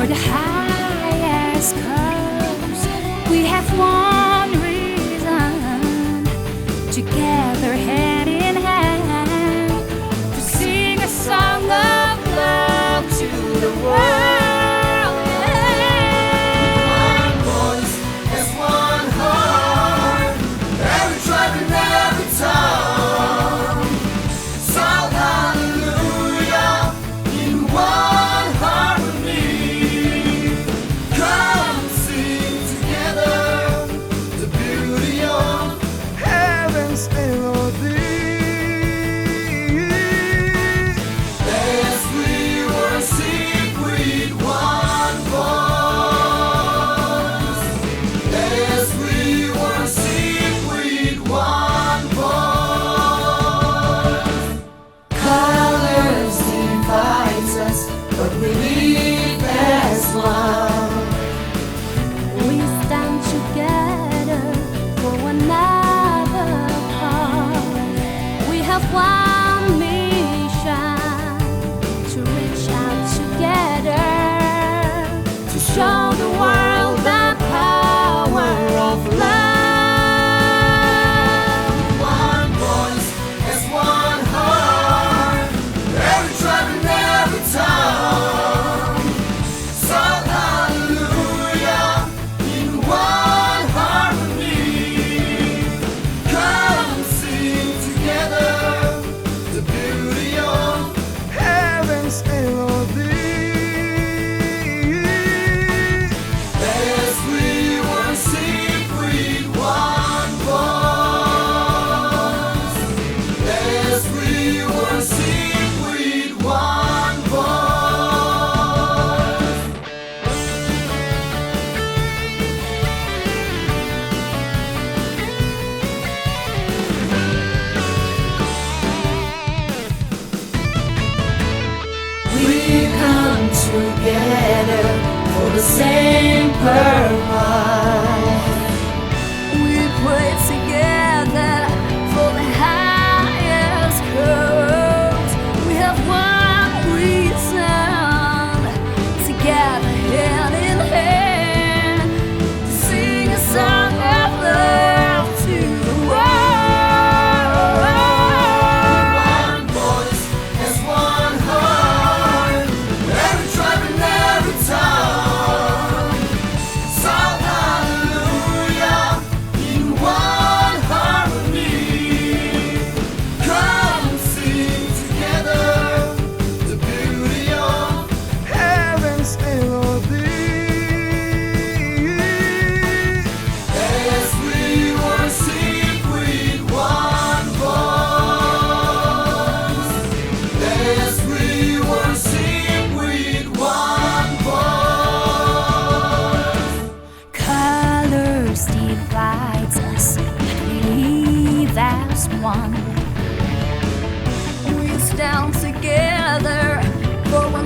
the highest coast. We have one reason, together hand in hand, to sing a song of love to the world. We stand together for another cause. We have one mission, to reach out together, to show the world the power of love. One voice as one heart, every tribe and every tongue. Together for the same purpose. We pray together for the highest cause. We have one reason, together hand in hand, to sing a song of love to the world. One voice as one heart, every tribe and every tongue. Shout hallelujah in one harmony. Come sing together the beauty of heaven's melody. As we worship with one voice. As we worship with one voice. Colors divides us, but we live as one. We stand together for one